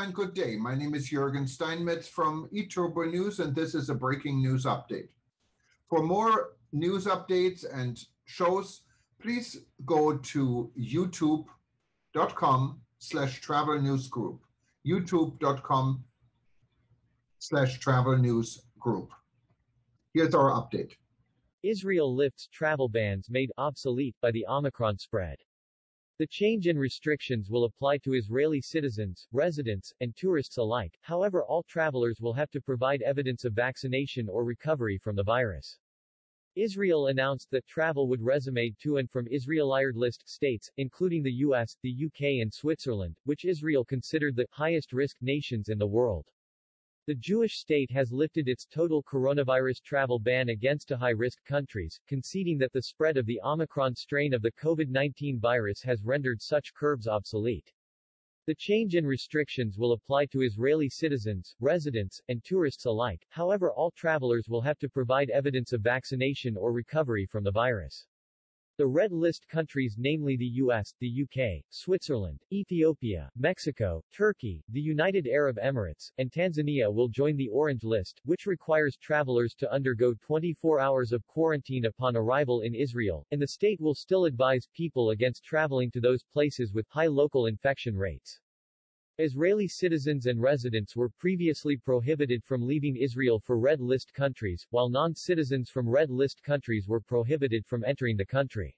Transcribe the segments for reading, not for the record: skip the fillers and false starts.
and good day. My name is Jürgen Steinmetz from eTurboNews, and this is a breaking news update. For more news updates and shows, please go to youtube.com/travel news group, youtube.com/travel news group. Here's our update. Israel lifts travel bans made obsolete by the Omicron spread. The change in restrictions will apply to Israeli citizens, residents, and tourists alike. However, all travelers will have to provide evidence of vaccination or recovery from the virus. Israel announced that travel would resume to and from Israelite list states, including the US, the UK and Switzerland, which Israel considered the highest-risk nations in the world. The Jewish state has lifted its total coronavirus travel ban against high-risk countries, conceding that the spread of the Omicron strain of the COVID-19 virus has rendered such curbs obsolete. The change in restrictions will apply to Israeli citizens, residents, and tourists alike. However, all travelers will have to provide evidence of vaccination or recovery from the virus. The red list countries, namely the US, the UK, Switzerland, Ethiopia, Mexico, Turkey, the United Arab Emirates, and Tanzania will join the orange list, which requires travelers to undergo 24 hours of quarantine upon arrival in Israel, and the state will still advise people against traveling to those places with high local infection rates. Israeli citizens and residents were previously prohibited from leaving Israel for red list countries, while non-citizens from red list countries were prohibited from entering the country.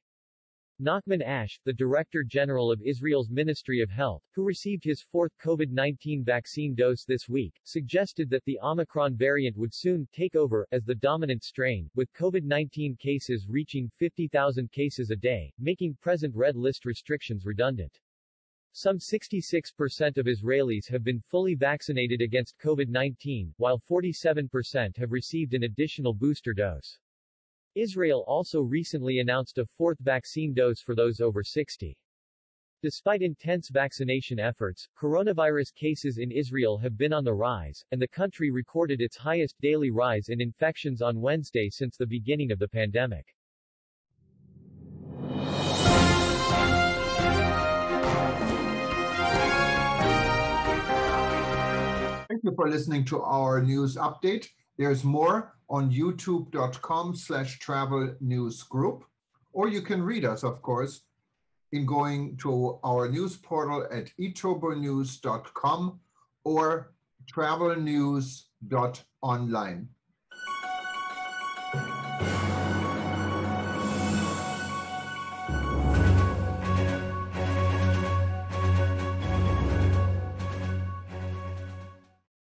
Nachman Ash, the Director General of Israel's Ministry of Health, who received his fourth COVID-19 vaccine dose this week, suggested that the Omicron variant would soon take over as the dominant strain, with COVID-19 cases reaching 50,000 cases a day, making present red list restrictions redundant. Some 66% of Israelis have been fully vaccinated against COVID-19, while 47% have received an additional booster dose. Israel also recently announced a fourth vaccine dose for those over 60. Despite intense vaccination efforts, coronavirus cases in Israel have been on the rise, and the country recorded its highest daily rise in infections on Wednesday since the beginning of the pandemic. Thank you for listening to our news update. There's more on youtube.com/travel news group, or you can read us, of course, in going to our news portal at eTurboNews.com or travelnews.online.